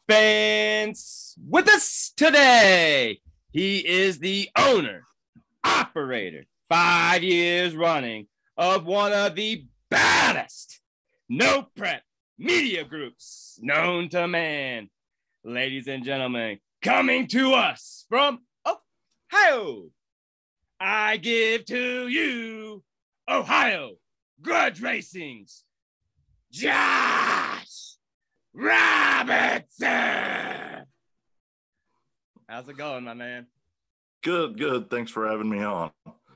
fans. With us today, he is the owner, operator, 5 years running of one of the baddest no prep media groups known to man. Ladies and gentlemen, coming to us from Ohio, I give to you Ohio Grudge Racing's Josh Robertson. How's it going, my man? Good. Thanks for having me on.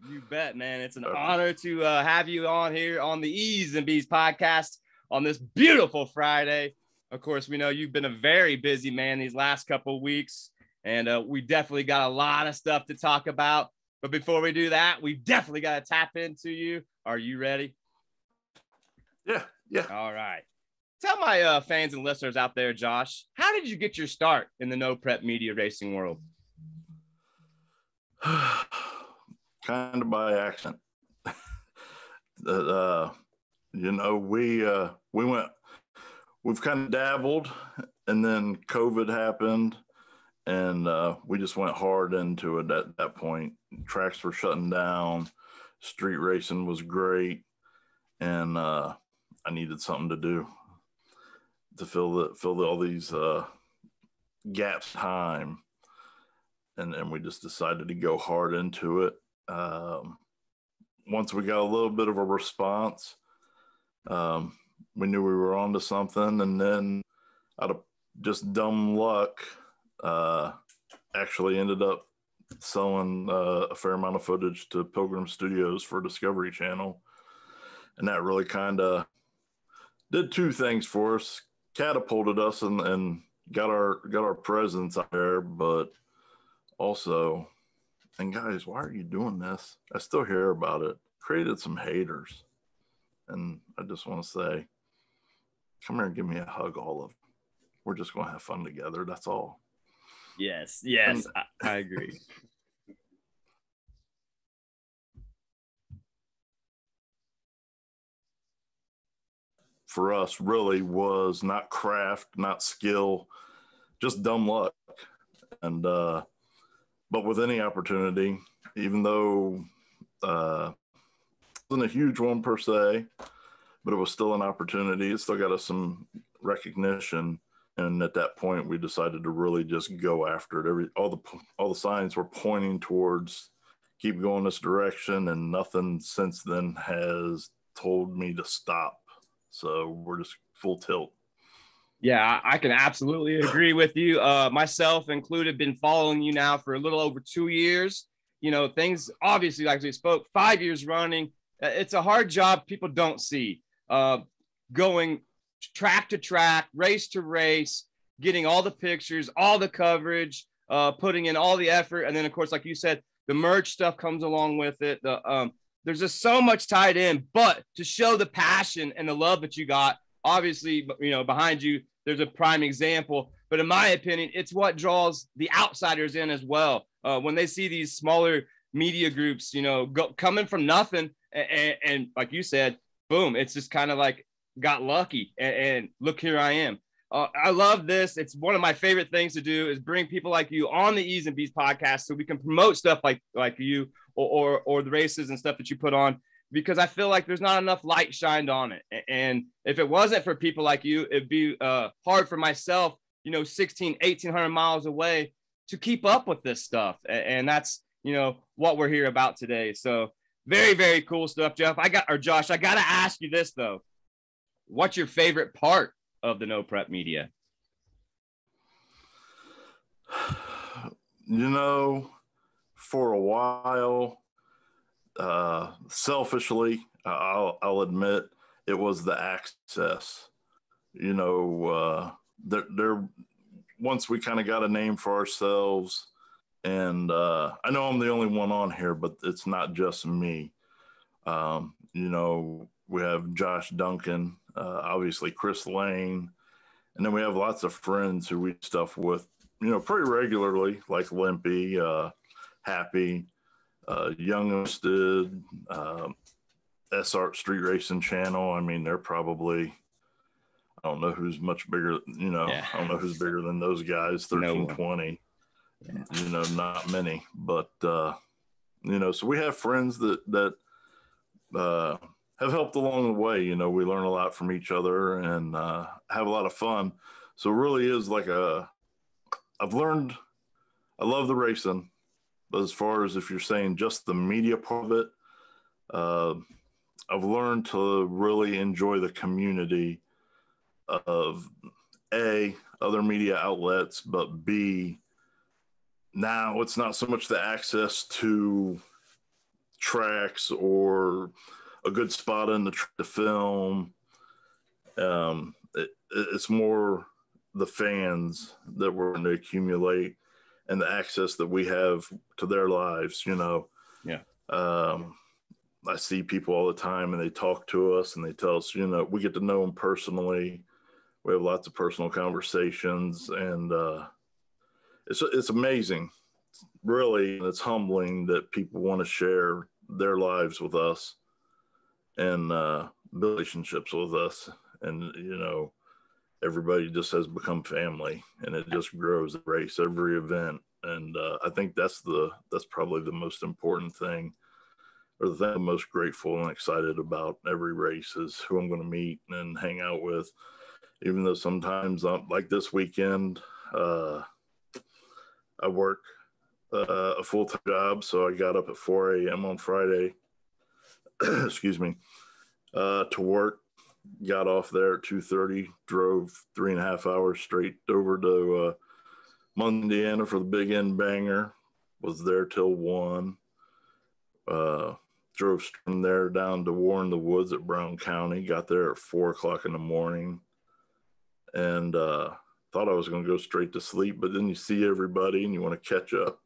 You bet, man. It's an honor to have you on here on the E's and B's podcast on this beautiful Friday. Of course, we know you've been a very busy man these last couple of weeks, and we definitely got a lot of stuff to talk about. But before we do that, we definitely got to tap into you. Are you ready? Yeah. All right. Tell my fans and listeners out there, Josh, how did you get your start in the no prep media racing world? Kind of by accident. We've kind of dabbled, and then COVID happened, and we just went hard into it at that point. Tracks were shutting down, street racing was great, and I needed something to do to fill all these gaps time, and we just decided to go hard into it. Once we got a little bit of a response, we knew we were onto something, and then out of just dumb luck, actually ended up selling a fair amount of footage to Pilgrim Studios for Discovery Channel, and that really kind of did two things for us: catapulted us and got our presence out there, but also, and guys, why are you doing this? I still hear about it. Created some haters, and I just want to say, come here and give me a hug, all of them. We're just going to have fun together. That's all. Yes, I agree. For us, really was not craft, not skill, just dumb luck. And but with any opportunity, even though it wasn't a huge one per se, but it was still an opportunity. It still got us some recognition. And at that point, we decided to really just go after it. All the signs were pointing towards keep going this direction, and nothing since then has told me to stop. So we're just full tilt. Yeah, I can absolutely agree with you. Myself included, been following you now for a little over 2 years. You know, things obviously, like we spoke, 5 years running. It's a hard job people don't see. Going track to track, race to race, getting all the pictures, all the coverage, putting in all the effort. And then, of course, like you said, the merch stuff comes along with it. There's just so much tied in. But to show the passion and the love that you got, obviously, you know, behind you, there's a prime example. But in my opinion, it's what draws the outsiders in as well. When they see these smaller media groups, you know, coming from nothing, and like you said, boom, it's just kind of like got lucky, and look, here I am. I love this. It's one of my favorite things to do is bring people like you on the E's and B's podcast so we can promote stuff like you or the races and stuff that you put on, because I feel like there's not enough light shined on it. And if it wasn't for people like you, it'd be hard for myself, you know, 1,800 miles away to keep up with this stuff. And that's, you know, what we're here about today. So very, very cool stuff, Josh. I got to ask you this though. What's your favorite part of the no prep media? You know, for a while, selfishly, I'll admit it was the access. You know, there once we kind of got a name for ourselves, and I know I'm the only one on here, but it's not just me. You know, we have Josh Duncan, obviously Chris Lane, and then we have lots of friends who we stuff with, you know, pretty regularly, like Limpy, Happy, Youngsted, SR Street Racing Channel. I mean, they're probably, I don't know who's much bigger, Yeah. I don't know who's bigger than those guys, 13, No 20, yeah. Not many, but, so we have friends that have helped along the way. We learn a lot from each other and have a lot of fun. So it really is like I've learned, I love the racing, but as far as if you're saying just the media part of it, uh, I've learned to really enjoy the community of other media outlets, but B, now it's not so much the access to tracks or a good spot in the film. It's more the fans that we're going to accumulate and the access that we have to their lives. Yeah. I see people all the time and they talk to us and they tell us, we get to know them personally. We have lots of personal conversations, and it's amazing, really. It's humbling that people want to share their lives with us and build relationships with us. And, everybody just has become family, and it just grows the race, every event. And I think that's probably the most important thing, or the thing I'm most grateful and excited about every race, is who I'm going to meet and hang out with. Even though sometimes, like this weekend, I work a full-time job, so I got up at 4 a.m. on Friday, excuse me, to work. Got off there at 2:30, drove 3.5 hours straight over to Indiana for the Big End Banger. Was there till 1. Drove from there down to Warren the Woods at Brown County. Got there at 4 o'clock in the morning. And thought I was going to go straight to sleep, but then you see everybody and you want to catch up.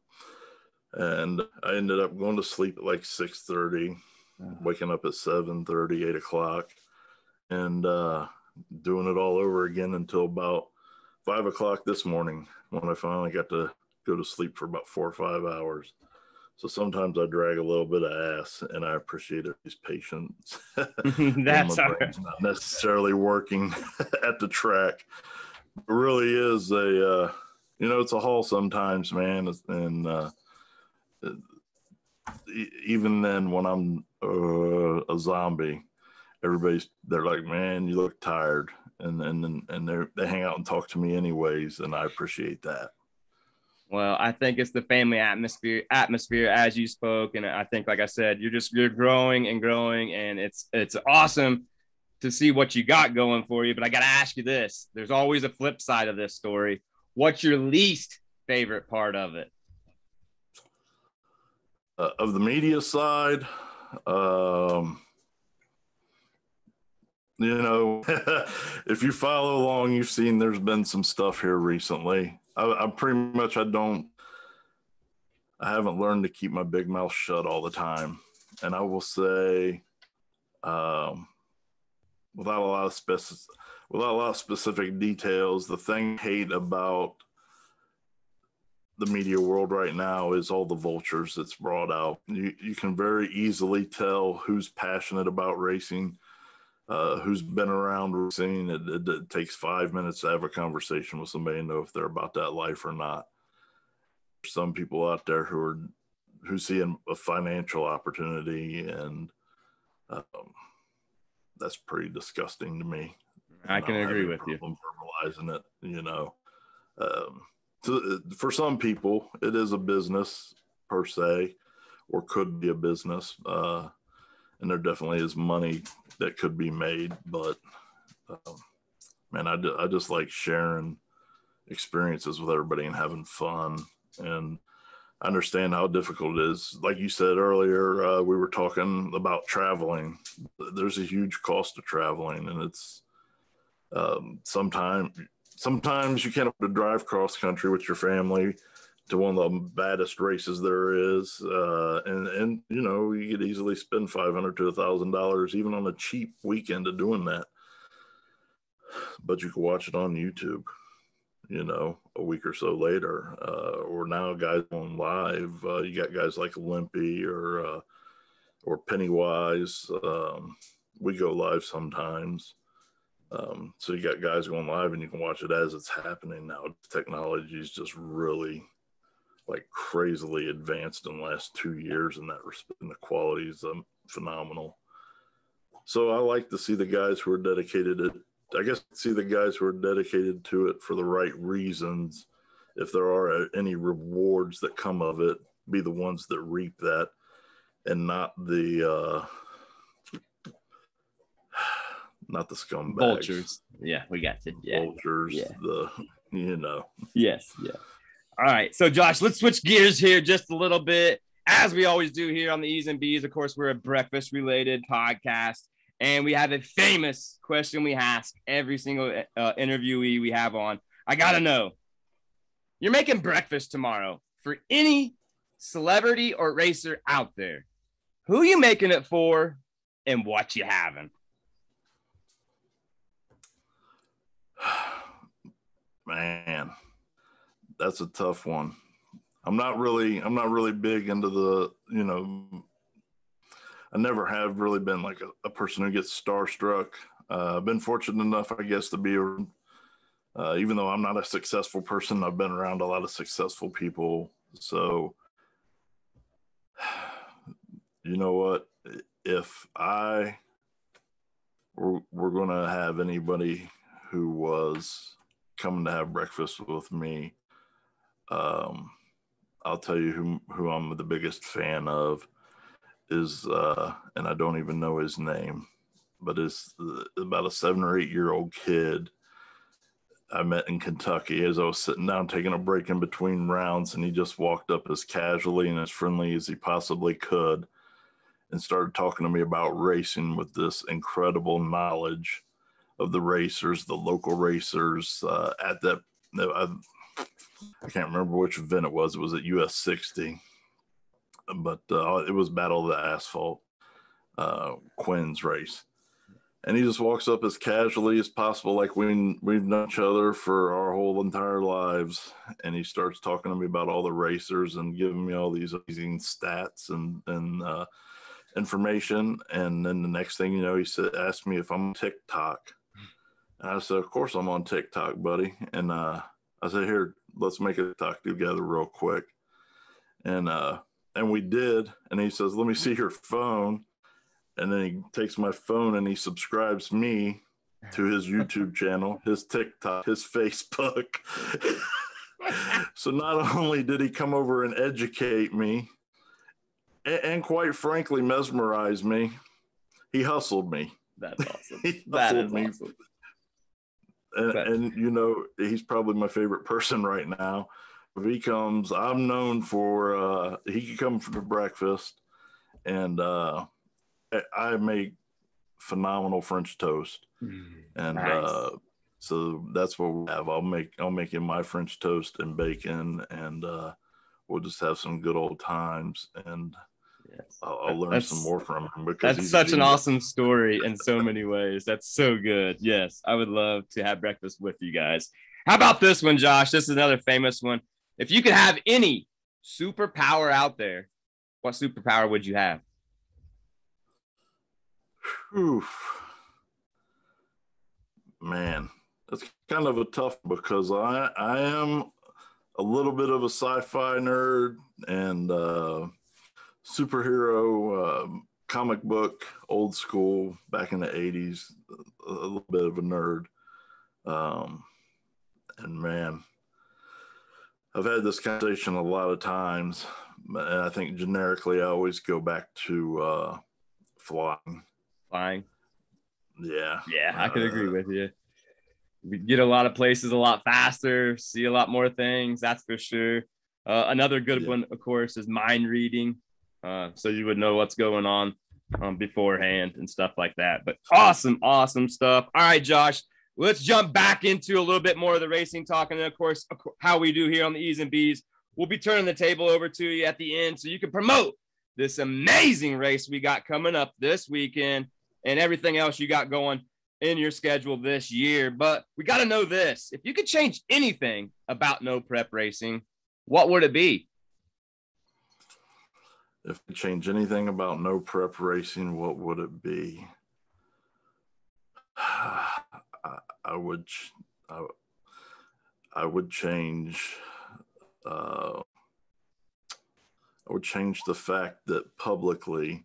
And I ended up going to sleep at like 6:30, waking up at 7:30, 8 o'clock, and doing it all over again until about 5 o'clock this morning, when I finally got to go to sleep for about 4 or 5 hours. So sometimes I drag a little bit of ass, and I appreciate everybody's patience when my brain's not necessarily working at the track. It really is it's a haul sometimes, man. And even then, when I'm a zombie, they're like, man, you look tired. And they hang out and talk to me anyways, and I appreciate that. Well, I think it's the family atmosphere as you spoke. And I think, like I said, you're growing and growing, and it's awesome to see what you got going for you. But I got to ask you this. There's always a flip side of this story. What's your least favorite part of it? Of the media side, if you follow along, you've seen there's been some stuff here recently. I pretty much, I haven't learned to keep my big mouth shut all the time. And I will say, without a lot of specific details, the thing I hate about the media world right now is all the vultures that's brought out. You can very easily tell who's passionate about racing, who's been around racing. It takes 5 minutes to have a conversation with somebody and know if they're about that life or not. There's some people out there who see a financial opportunity, and that's pretty disgusting to me. I can agree with you. Verbalizing it, so for some people, it is a business per se, or could be a business, and there definitely is money that could be made. But man, I just like sharing experiences with everybody and having fun. And I understand how difficult it is. Like you said earlier, we were talking about traveling. There's a huge cost of traveling, and it's sometimes you can't afford to drive cross country with your family to one of the baddest races there is, and you could easily spend $500 to $1,000 even on a cheap weekend of doing that. But you can watch it on YouTube, a week or so later, or now guys on live. You got guys like Limpy or Pennywise. We go live sometimes, So you got guys going live and you can watch it as it's happening now. Technology is just really like crazily advanced in the last 2 years in that respect, and the quality is phenomenal. So I like to see the guys who are dedicated to it for the right reasons. If there are any rewards that come of it, be the ones that reap that, and not the scumbags. Vultures. Yeah, we got you. Yeah. Vultures. Yeah. Yes. Yeah. All right. So, Josh, let's switch gears here just a little bit. As we always do here on the E's and B's, of course, we're a breakfast-related podcast, and we have a famous question we ask every single interviewee we have on. I got to know, you're making breakfast tomorrow for any celebrity or racer out there. Who you making it for and what you having? Man, that's a tough one. I'm not really big into the, I never have really been like a person who gets starstruck. I've been fortunate enough, I guess, to be even though I'm not a successful person, I've been around a lot of successful people. So, you know what? If we're going to have anybody who was coming to have breakfast with me, I'll tell you who I'm the biggest fan of is, and I don't even know his name, but it's about a 7 or 8 year old kid I met in Kentucky as I was sitting down taking a break in between rounds, and he just walked up as casually and as friendly as he possibly could and started talking to me about racing with this incredible knowledge of the racers, the local racers at that. I can't remember which event it was. It was at US 60, but it was Battle of the Asphalt, Quinn's race. And he just walks up as casually as possible, like we've known each other for our whole entire lives. And he starts talking to me about all the racers and giving me all these amazing stats and information. And then the next thing you know, he asked me if I'm on TikTok. And I said, of course I'm on TikTok, buddy. And I said, here, let's make a TikTok together real quick. And we did. And he says, let me see your phone. And then he takes my phone and he subscribes me to his YouTube channel, his TikTok, his Facebook. So not only did he come over and educate me and quite frankly mesmerize me, he hustled me. That's awesome. That is awesome. And he's probably my favorite person right now. If he comes, I'm known for he can come for breakfast, and I make phenomenal French toast, and nice. So that's what we have. I'll make him my French toast and bacon, and we'll just have some good old times, and yes. I'll learn some more from him because that's such an awesome story in so many ways. That's so good. Yes, I would love to have breakfast with you guys. How about this one, Josh? This is another famous one. If you could have any superpower out there, what superpower would you have? Man, that's kind of a tough because I am a little bit of a sci-fi nerd and superhero comic book, old school, back in the 80s, a little bit of a nerd. And man, I've had this conversation a lot of times, and I think generically I always go back to flying. Yeah, I could agree with you. We get a lot of places a lot faster, see a lot more things, that's for sure. Another good one, of course, is mind reading, so you would know what's going on beforehand and stuff like that. But awesome stuff. All right, Josh, let's jump back into a little bit more of the racing talk, and then of course how we do here on the E's and B's. We'll be turning the table over to you at the end so you can promote this amazing race we got coming up this weekend and everything else you got going in your schedule this year. But we got to know this. If you could change anything about no prep racing, what would it be? If I change anything about no prep racing, what would it be? I would I would change I would change the fact that publicly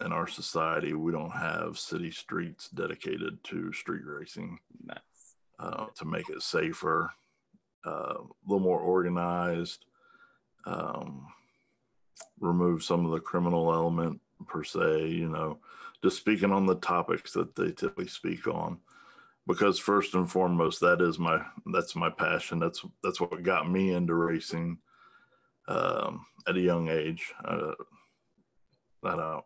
in our society, we don't have city streets dedicated to street racing. Nice. To make it safer, a little more organized, remove some of the criminal element per se, just speaking on the topics that they typically speak on. Because first and foremost, that's my passion. That's what got me into racing at a young age. I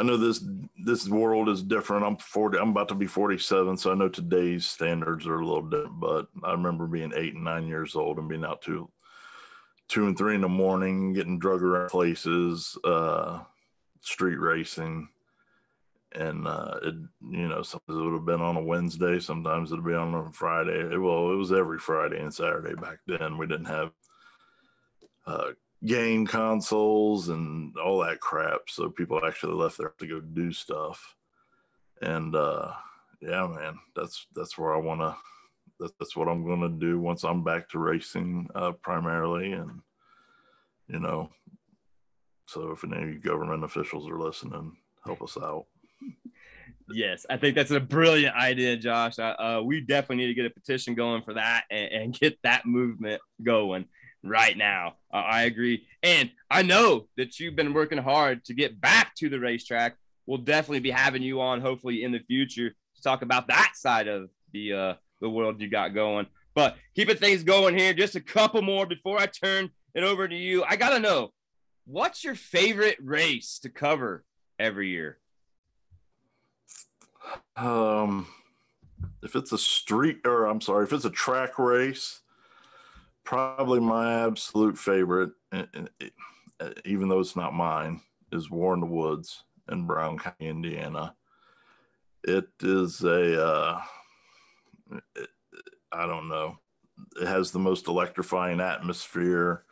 know this world is different. I'm 40. I'm about to be 47, so I know today's standards are a little different. But I remember being 8 and 9 years old and being out to 2 and 3 in the morning, getting drug around places, street racing, and sometimes it would have been on a Wednesday, sometimes it'd be on a Friday. It was every Friday and Saturday back then. We didn't have game consoles and all that crap, so people actually left there to go do stuff. And yeah, man, that's where I want to. That's what I'm going to do once I'm back to racing primarily, and so if any government officials are listening, help us out. Yes, I think that's a brilliant idea, Josh. We definitely need to get a petition going for that and get that movement going right now. I agree. And I know that you've been working hard to get back to the racetrack. We'll definitely be having you on, hopefully, in the future to talk about that side of the world you got going. But keeping things going here, just a couple more before I turn it over to you. I got to know, what's your favorite race to cover every year? If it's a track race, probably my absolute favorite, even though it's not mine, is War in the Woods in Brown County, Indiana. It is I don't know. It has the most electrifying atmosphere.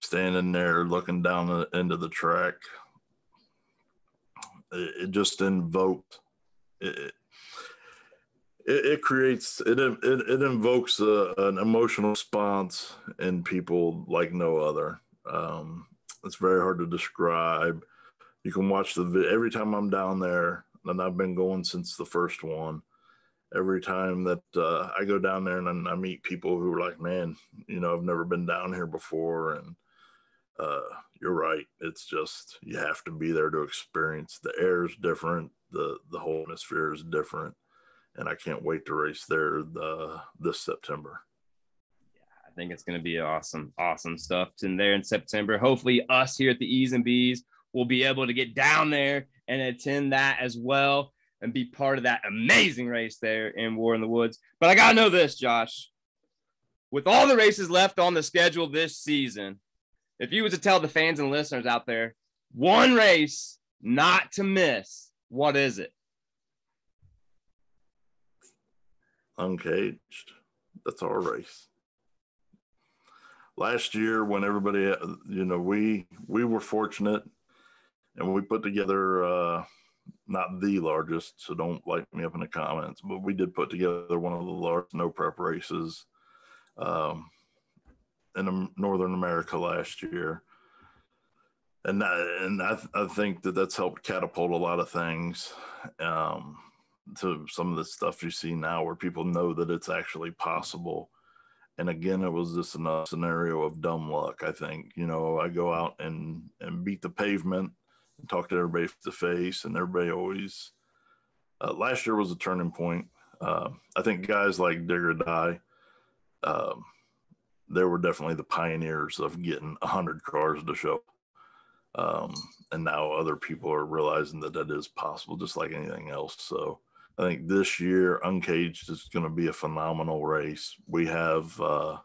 Standing there looking down into the track, it just invoked it creates it invokes an emotional response in people like no other. It's very hard to describe. You can watch every time I'm down there, and I've been going since the first one. Every time that I go down there and I meet people who are like, man, I've never been down here before, and you're right. It's just, you have to be there to experience. The air is different. The whole atmosphere is different. And I can't wait to race there this September. Yeah, I think it's going to be awesome stuff in there in September. Hopefully us here at the E's and B's will be able to get down there and attend that as well and be part of that amazing race there in War in the Woods. But I got to know this, Josh. With all the races left on the schedule this season, if you were to tell the fans and listeners out there one race not to miss, what is it? Uncaged. That's our race. Last year, when everybody, we were fortunate, and we put together not the largest, so don't light me up in the comments, but we did put together one of the large no prep races in Northern America last year. And I think that's helped catapult a lot of things to some of the stuff you see now, where people know that it's actually possible. And again, it was just another scenario of dumb luck. I think, I go out and beat the pavement and talk to everybody face to face, and everybody always, last year was a turning point. I think guys like Digger Die, they were definitely the pioneers of getting 100 cars to show. And now other people are realizing that is possible, just like anything else. So I think this year, Uncaged is going to be a phenomenal race. We have, I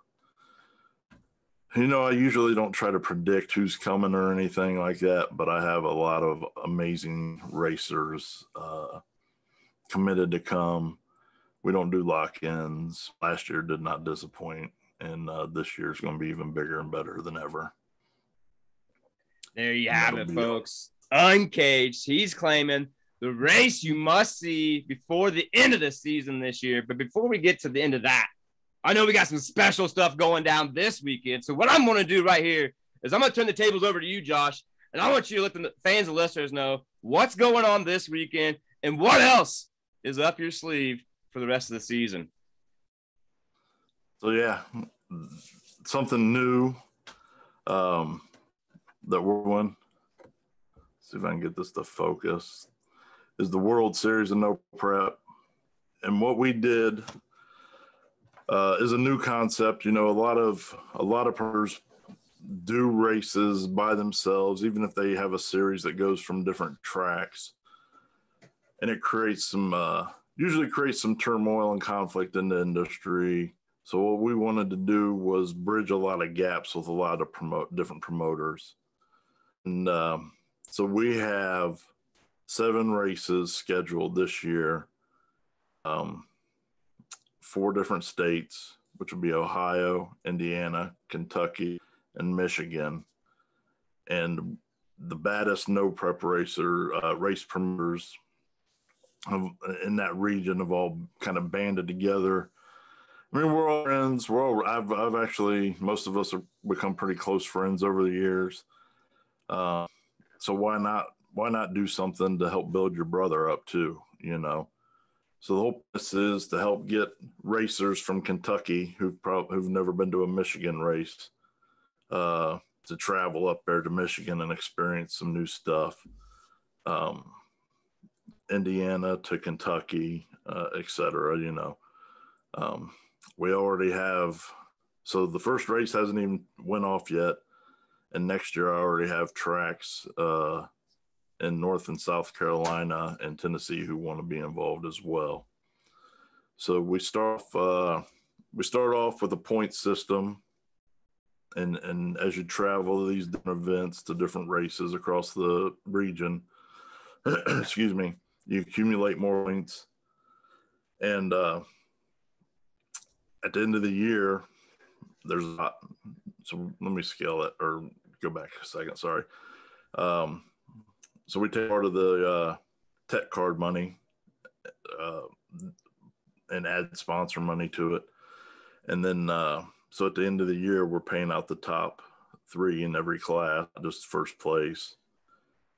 usually don't try to predict who's coming or anything like that, but I have a lot of amazing racers committed to come. We don't do lock-ins. Last year did not disappoint, and this year is going to be even bigger and better than ever. There you have it, folks. Uncaged. He's claiming the race you must see before the end of the season this year. But before we get to the end of that, I know we got some special stuff going down this weekend. So what I'm going to do right here is I'm going to turn the tables over to you, Josh, and I want you to let the fans and listeners know what's going on this weekend and what else is up your sleeve for the rest of the season. So, yeah, something new that we're doing. See if I can get this to focus. Is the World Series of No Prep. And what we did is a new concept. You know, a lot of players do races by themselves, even if they have a series that goes from different tracks. And it creates usually creates some turmoil and conflict in the industry. So what we wanted to do was bridge a lot of gaps with a lot of different promoters. And so we have 7 races scheduled this year, 4 different states, which would be Ohio, Indiana, Kentucky, and Michigan. And the baddest no prep race promoters in that region have all kind of banded together. I mean, we're all friends. I've actually, most of us have become pretty close friends over the years. So why not do something to help build your brother up too, you know? So the whole purpose is to help get racers from Kentucky who've never been to a Michigan race to travel up there to Michigan and experience some new stuff. Indiana to Kentucky, et cetera, you know. We already have, so the first race hasn't even went off yet. And next year I already have tracks in North and South Carolina and Tennessee who want to be involved as well. So we start off with a point system. And as you travel these different events to different races across the region, excuse me, you accumulate more points. And at the end of the year, there's a lot. So let me scale it or go back a second. Sorry. So we take part of the tech card money and add sponsor money to it. And then, so at the end of the year, we're paying out the top 3 in every class, just first place.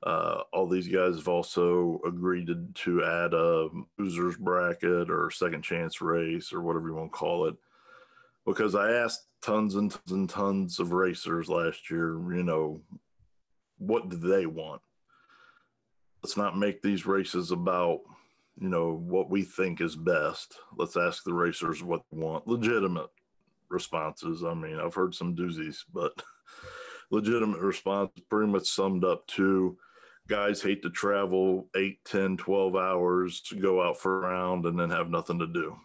All these guys have also agreed to add a loser's bracket or second chance race or whatever you want to call it. Because I asked tons and tons and tons of racers last year, you know, what do they want? Let's not make these races about, you know, what we think is best. Let's ask the racers what they want. Legitimate responses. I mean, I've heard some doozies, but legitimate response pretty much summed up to guys hate to travel 8, 10, 12 hours to go out for a round and then have nothing to do.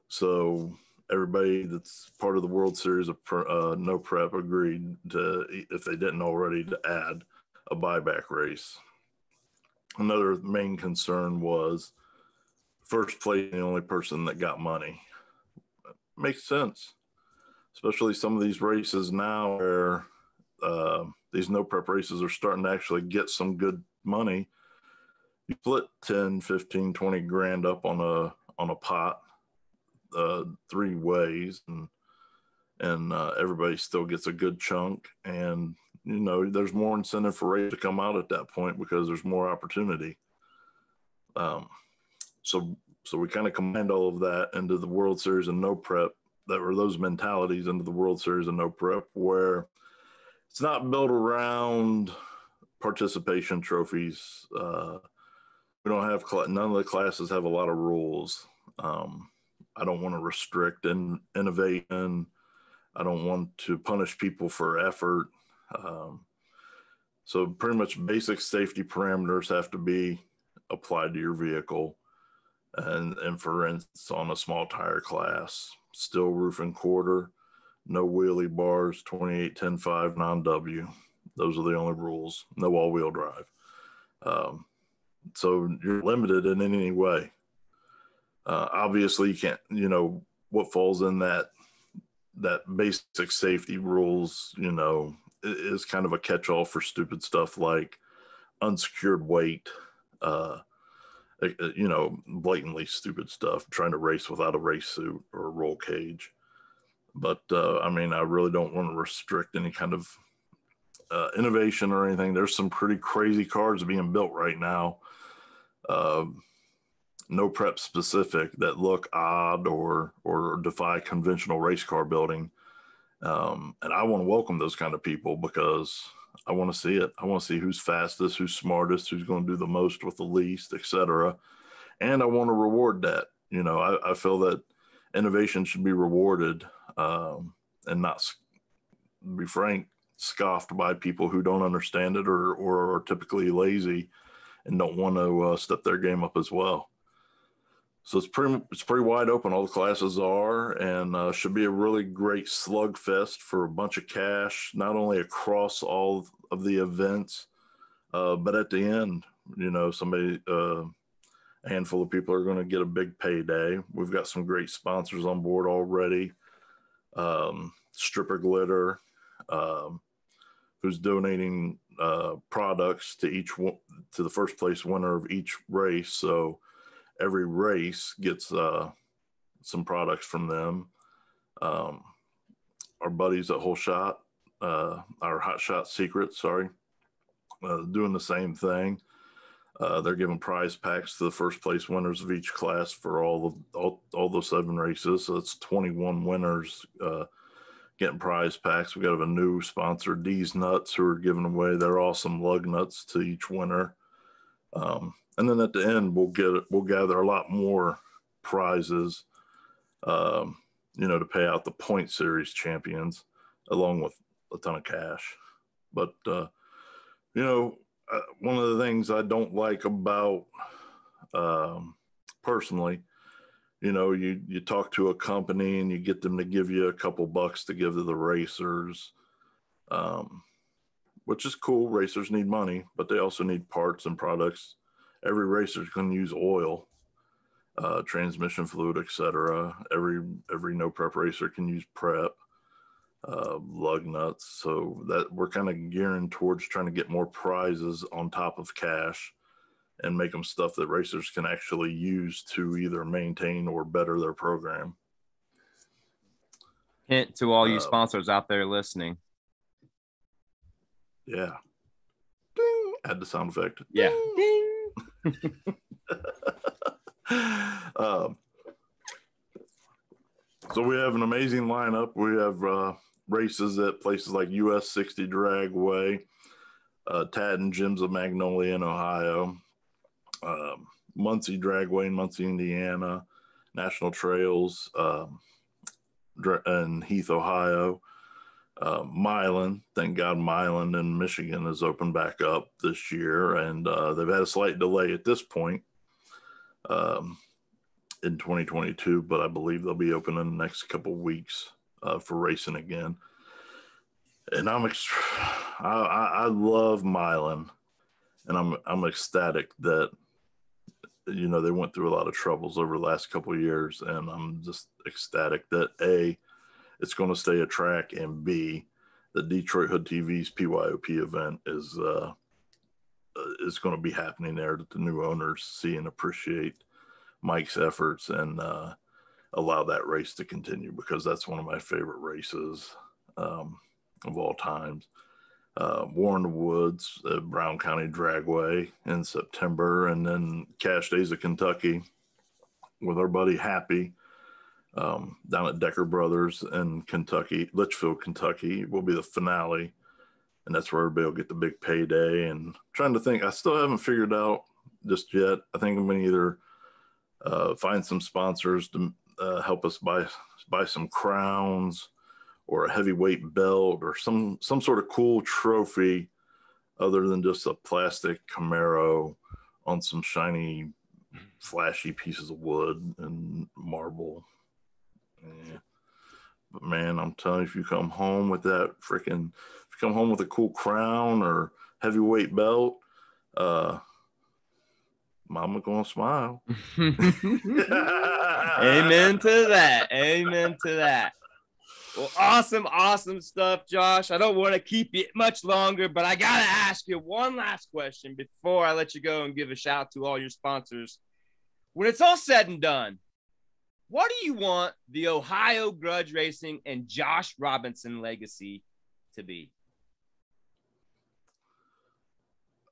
So everybody that's part of the World Series of No Prep agreed to, if they didn't already, to add a buyback race. Another main concern was first place, the only person that got money. Makes sense, especially some of these races now where these no prep races are starting to actually get some good money. You split 10, 15, 20 grand up on a pot 3 ways, and everybody still gets a good chunk. And you know, there's more incentive for race to come out at that point because there's more opportunity. So we kind of combined all of that into the World Series of No Prep, that were those mentalities into the World Series of No Prep, where it's not built around participation trophies. We don't have, none of the classes have a lot of rules. I don't want to restrict innovation. I don't want to punish people for effort. So pretty much basic safety parameters have to be applied to your vehicle. And for instance, on a small tire class, steel roof and quarter, no wheelie bars, 28, 10, 5, non-W. Those are the only rules. No all-wheel drive. So you're limited in any way. Obviously, you can't, you know, what falls in that basic safety rules, you know, is kind of a catch-all for stupid stuff like unsecured weight, you know, blatantly stupid stuff, trying to race without a race suit or a roll cage. But I mean, I really don't want to restrict any kind of innovation or anything. There's some pretty crazy cars being built right now, no prep specific, that look odd or defy conventional race car building. And I want to welcome those kind of people because I want to see it. I want to see who's fastest, who's smartest, who's going to do the most with the least, etc. And I want to reward that. You know, I feel that innovation should be rewarded, and not, to be frank, scoffed by people who don't understand it or are typically lazy and don't want to step their game up as well. So it's pretty wide open. All the classes are, and should be a really great slugfest for a bunch of cash, not only across all of the events, but at the end, you know, a handful of people are going to get a big payday. We've got some great sponsors on board already. Stripper Glitter, who's donating products to the first place winner of each race. So every race gets some products from them. Our buddies at Whole Shot, our Hot Shot Secret, doing the same thing. They're giving prize packs to the first place winners of each class for all those 7 races. So it's 21 winners getting prize packs. We got a new sponsor, D's Nuts, who are giving away their awesome lug nuts to each winner. And then at the end, we'll gather a lot more prizes, you know, to pay out the point series champions, along with a ton of cash. But you know, one of the things I don't like about, personally, you know, you talk to a company and you get them to give you a couple bucks to give to the racers, which is cool. Racers need money, but they also need parts and products. Every racer is going to use oil, transmission fluid, etc. Every no prep racer can use prep, lug nuts. So that we're kind of gearing towards trying to get more prizes on top of cash and make them stuff that racers can actually use to either maintain or better their program. Hint to all you sponsors out there listening. Yeah. Ding. Add the sound effect. Yeah. Ding. So we have an amazing lineup. We have races at places like US 60 Dragway, Tad and Jim's of Magnolia in Ohio, Muncie Dragway in Muncie, Indiana, National Trails in Heath, Ohio, Milan. Thank God Milan in Michigan has opened back up this year, and they've had a slight delay at this point in 2022, but I believe they'll be open in the next couple of weeks for racing again. And I love Milan, and I'm ecstatic that, you know, they went through a lot of troubles over the last couple of years, and I'm just ecstatic that A, it's going to stay a track, and B, the Detroit Hood TV's PYOP event is going to be happening there, that the new owners see and appreciate Mike's efforts and allow that race to continue, because that's one of my favorite races of all times. War in the Woods at Brown County Dragway in September, and then Cash Days of Kentucky with our buddy Happy down at Decker Brothers in Kentucky, Litchfield, Kentucky, will be the finale, and that's where everybody will get the big payday. And trying to think, I still haven't figured out just yet. I think I'm going to either find some sponsors to help us buy some crowns or a heavyweight belt or some sort of cool trophy other than just a plastic Camaro on some shiny, flashy pieces of wood and marble. Yeah. But man, I'm telling you, if you come home with that if you come home with a cool crown or heavyweight belt, mama gonna smile. Amen to that. Amen to that. Well, awesome stuff, Josh. I don't want to keep you much longer, but I got to ask you one last question before I let you go and give a shout to all your sponsors. When it's all said and done, what do you want the Ohio Grudge Racing and Josh Robinson legacy to be?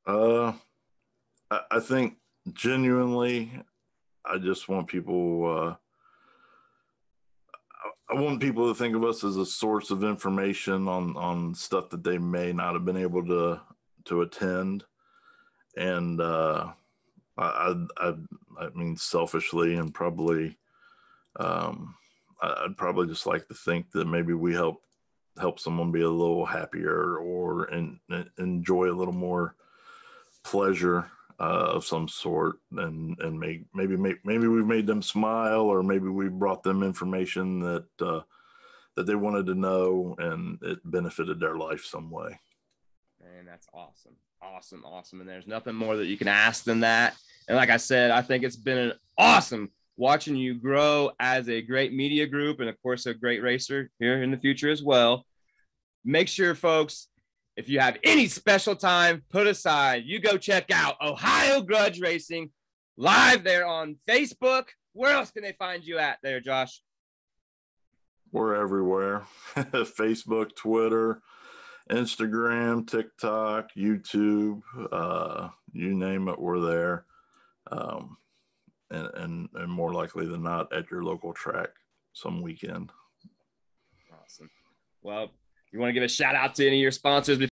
I think genuinely, I just want people, I want people to think of us as a source of information on stuff that they may not have been able to attend. And I mean, selfishly and probably, I'd probably just like to think that maybe we help someone be a little happier or enjoy a little more pleasure of some sort, and maybe we've made them smile, or maybe we've brought them information that they wanted to know, and it benefited their life some way. Man, that's awesome. And there's nothing more that you can ask than that. And like I said, I think it's been an awesome watching you grow as a great media group, and of course a great racer here in the future as well. Make sure, folks, if you have any special time put aside, you go check out Ohio Grudge Racing live there on Facebook. Where else can they find you at there, Josh? We're everywhere. Facebook, Twitter, Instagram, TikTok, YouTube, you name it, we're there. And more likely than not at your local track some weekend. Awesome. Well, you want to give a shout out to any of your sponsors